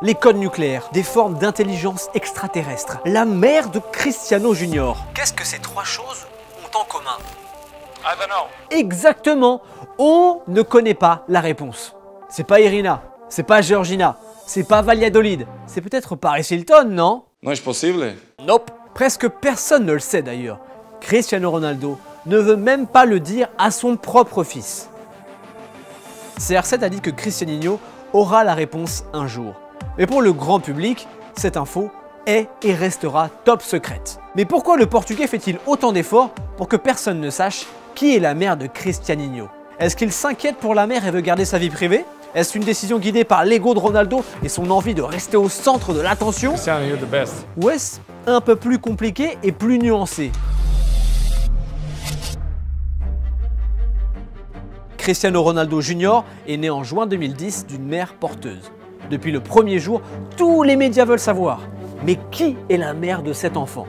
Les codes nucléaires, des formes d'intelligence extraterrestre, la mère de Cristiano Junior. Qu'est-ce que ces trois choses ont en commun? I don't know. Exactement, on ne connaît pas la réponse. C'est pas Irina, c'est pas Georgina, c'est pas Valladolid, c'est peut-être Paris Hilton, non? Non è possibile. Nope. Presque personne ne le sait d'ailleurs. Cristiano Ronaldo ne veut même pas le dire à son propre fils. CR7 a dit que Cristianinho aura la réponse un jour. Mais pour le grand public, cette info est et restera top secrète. Mais pourquoi le Portugais fait-il autant d'efforts pour que personne ne sache qui est la mère de Cristianinho? Est-ce qu'il s'inquiète pour la mère et veut garder sa vie privée? Est-ce une décision guidée par l'ego de Ronaldo et son envie de rester au centre de l'attention? Cristiano, you're the best. Ou est-ce un peu plus compliqué et plus nuancé? Cristiano Ronaldo Junior est né en juin 2010 d'une mère porteuse. Depuis le premier jour, tous les médias veulent savoir. Mais qui est la mère de cet enfant?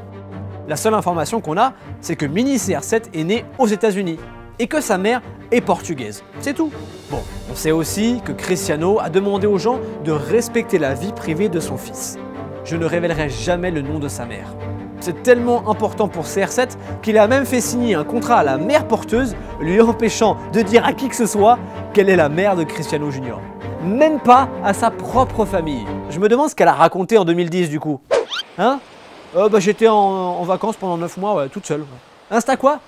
La seule information qu'on a, c'est que Mini CR7 est né aux États-Unis et que sa mère est portugaise. C'est tout. Bon, on sait aussi que Cristiano a demandé aux gens de respecter la vie privée de son fils. Je ne révélerai jamais le nom de sa mère. C'est tellement important pour CR7 qu'il a même fait signer un contrat à la mère porteuse, lui empêchant de dire à qui que ce soit qu'elle est la mère de Cristiano Junior. Même pas à sa propre famille. Je me demande ce qu'elle a raconté en 2010 du coup. Hein? J'étais en vacances pendant 9 mois, ouais, toute seule. Ouais. Insta quoi?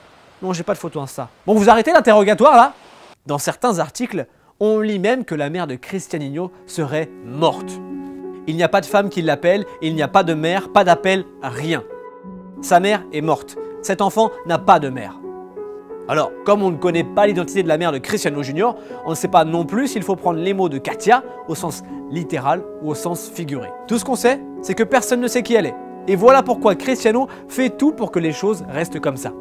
Non, j'ai pas de photo Insta. Bon, vous arrêtez l'interrogatoire là? Dans certains articles, on lit même que la mère de Cristianinho serait morte. Il n'y a pas de femme qui l'appelle, il n'y a pas de mère, pas d'appel, rien. Sa mère est morte. Cet enfant n'a pas de mère. Alors, comme on ne connaît pas l'identité de la mère de Cristiano Junior, on ne sait pas non plus s'il faut prendre les mots de Katia au sens littéral ou au sens figuré. Tout ce qu'on sait, c'est que personne ne sait qui elle est. Et voilà pourquoi Cristiano fait tout pour que les choses restent comme ça.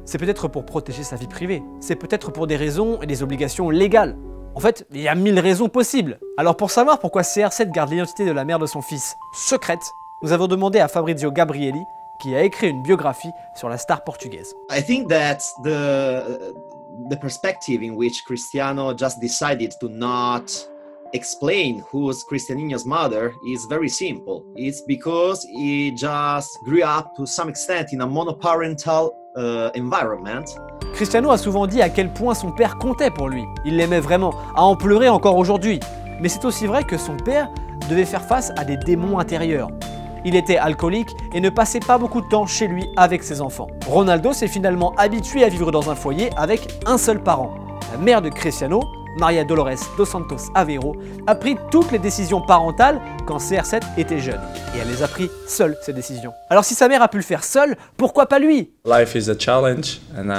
C'est peut-être pour protéger sa vie privée, c'est peut-être pour des raisons et des obligations légales. En fait, il y a 1000 raisons possibles. Alors pour savoir pourquoi CR7 garde l'identité de la mère de son fils secrète, nous avons demandé à Fabrizio Gabrielli, qui a écrit une biographie sur la star portugaise. I think that the perspective in which Cristiano just decided to not explain who's Cristianinho's mother is very simple. It's because he just grew up to some extent in a monoparental environment. Cristiano a souvent dit à quel point son père comptait pour lui. Il l'aimait vraiment, à en pleurer encore aujourd'hui. Mais c'est aussi vrai que son père devait faire face à des démons intérieurs. Il était alcoolique et ne passait pas beaucoup de temps chez lui avec ses enfants. Ronaldo s'est finalement habitué à vivre dans un foyer avec un seul parent. La mère de Cristiano, Maria Dolores dos Santos Aveiro, a pris toutes les décisions parentales quand CR7 était jeune. Et elle les a pris seule, ces décisions. Alors si sa mère a pu le faire seule, pourquoi pas lui? Life is a challenge and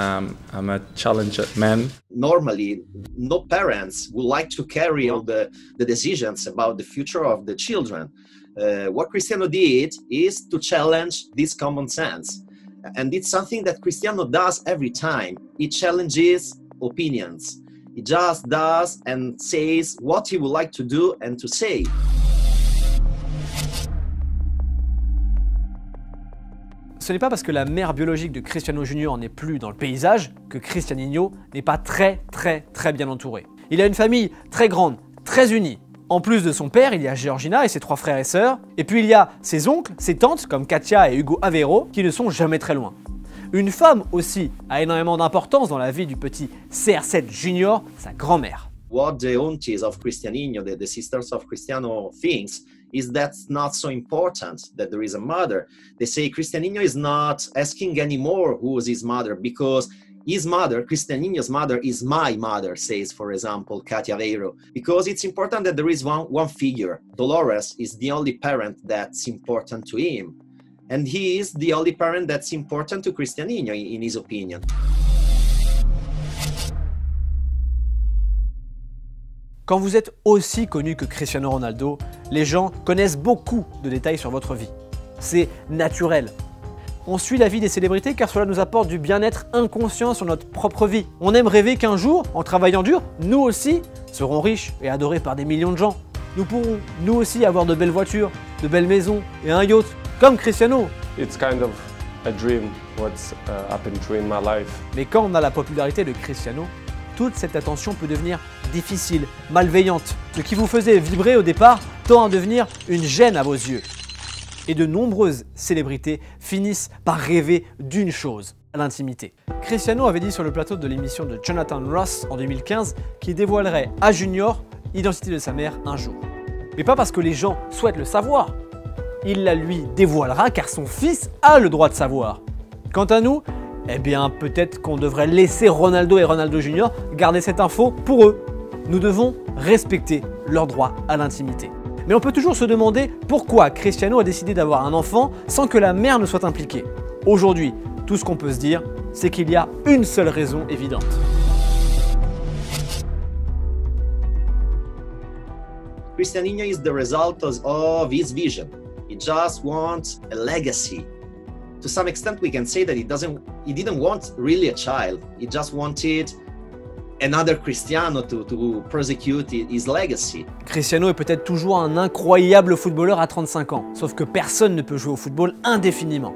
I'm a challenged man. Normally, no parents would like to carry all the decisions about the future of the children. What Cristiano did is to challenge this common sense. And it's something that Cristiano does every time. He challenges opinions. He just does and says what he would like to do and to say. Ce n'est pas parce que la mère biologique de Cristiano Junior n'est plus dans le paysage que Cristianinho n'est pas très bien entouré. Il a une famille très grande, très unie. En plus de son père, il y a Georgina et ses 3 frères et sœurs. Et puis il y a ses oncles, ses tantes comme Katia et Hugo Aveiro qui ne sont jamais très loin. Une femme aussi a énormément d'importance dans la vie du petit CR7 Junior, sa grand-mère. What the aunties of Cristianinho, the sisters of Cristiano thinks is that's not so important that there is a mother. They say Cristianinho is not asking anymore who is his mother because his mother, Cristianinho's mother, is my mother, says, for example, Katia Aveiro. Because it's important that there is one figure. Dolores is the only parent that's important to him. And he is the only parent that's important to Cristianinho, in his opinion. Quand vous êtes aussi connu que Cristiano Ronaldo, les gens connaissent beaucoup de détails sur votre vie. C'est naturel. On suit la vie des célébrités car cela nous apporte du bien-être inconscient sur notre propre vie. On aime rêver qu'un jour, en travaillant dur, nous aussi serons riches et adorés par des millions de gens. Nous pourrons, nous aussi, avoir de belles voitures, de belles maisons et un yacht, comme Cristiano. It's kind of a dream what's happened in my life. Mais quand on a la popularité de Cristiano, toute cette attention peut devenir difficile, malveillante. Ce qui vous faisait vibrer au départ tend à devenir une gêne à vos yeux. Et de nombreuses célébrités finissent par rêver d'une chose, l'intimité. Cristiano avait dit sur le plateau de l'émission de Jonathan Ross en 2015 qu'il dévoilerait à Junior l'identité de sa mère un jour. Mais pas parce que les gens souhaitent le savoir. Il la lui dévoilera car son fils a le droit de savoir. Quant à nous, eh bien peut-être qu'on devrait laisser Ronaldo et Ronaldo Junior garder cette info pour eux. Nous devons respecter leur droit à l'intimité. Mais on peut toujours se demander pourquoi Cristiano a décidé d'avoir un enfant sans que la mère ne soit impliquée. Aujourd'hui, tout ce qu'on peut se dire, c'est qu'il y a une seule raison évidente. Cristianinho is the result of his vision. He just wants a legacy. To some extent, we can say that he didn't want really a child. He just wanted another Cristiano to prosecute his legacy. Cristiano est peut-être toujours un incroyable footballeur à 35 ans, sauf que personne ne peut jouer au football indéfiniment.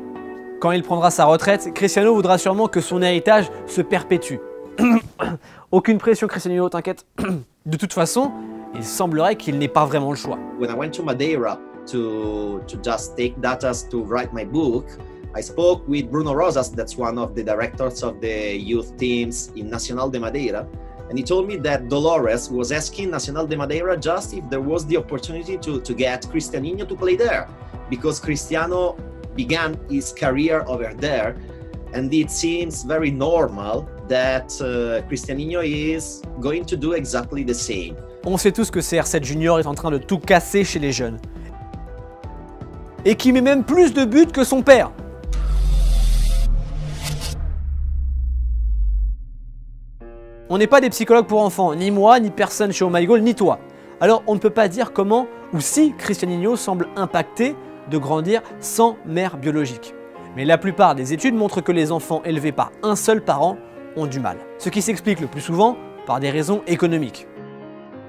Quand il prendra sa retraite, Cristiano voudra sûrement que son héritage se perpétue. Aucune pression, Cristiano, t'inquiète. De toute façon, il semblerait qu'il n'ait pas vraiment le choix. When I went to Madeira to just take data to write my book, I spoke with Bruno Rosas, that's one of the directors of the youth teams in Nacional de Madeira, and he told me that Dolores was asking Nacional de Madeira just if there was the opportunity to get Cristianinho to play there, because Cristiano began his career over there, and it seems very normal that Cristianinho is going to do exactly the same. On sait tous que CR7 Junior est en train de tout casser chez les jeunes. Et qui met même plus de buts que son père. On n'est pas des psychologues pour enfants, ni moi, ni personne chez Oh My Goal, ni toi. Alors on ne peut pas dire comment ou si Cristianinho semble impacté de grandir sans mère biologique. Mais la plupart des études montrent que les enfants élevés par un seul parent ont du mal. Ce qui s'explique le plus souvent par des raisons économiques.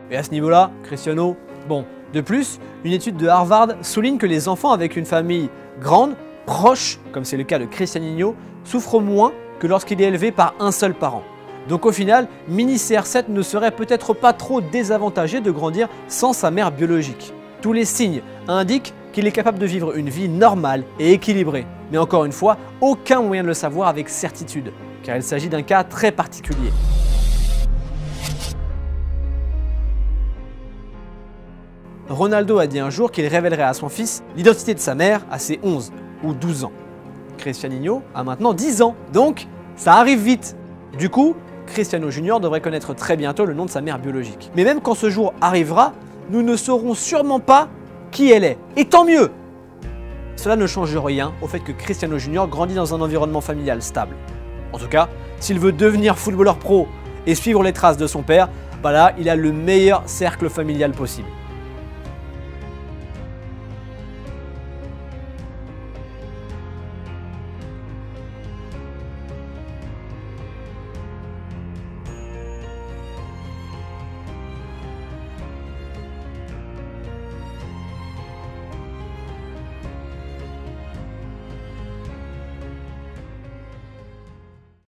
Et à ce niveau-là, Cristiano, bon. De plus, une étude de Harvard souligne que les enfants avec une famille grande, proche, comme c'est le cas de Cristianinho, souffrent moins que lorsqu'il est élevé par un seul parent. Donc au final, Mini CR7 ne serait peut-être pas trop désavantagé de grandir sans sa mère biologique. Tous les signes indiquent qu'il est capable de vivre une vie normale et équilibrée. Mais encore une fois, aucun moyen de le savoir avec certitude, car il s'agit d'un cas très particulier. Ronaldo a dit un jour qu'il révélerait à son fils l'identité de sa mère à ses 11 ou 12 ans. Cristianinho a maintenant 10 ans, donc ça arrive vite. Du coup, Cristiano Junior devrait connaître très bientôt le nom de sa mère biologique. Mais même quand ce jour arrivera, nous ne saurons sûrement pas qui elle est. Et tant mieux! Cela ne change rien au fait que Cristiano Junior grandit dans un environnement familial stable. En tout cas, s'il veut devenir footballeur pro et suivre les traces de son père, bah là, il a le meilleur cercle familial possible.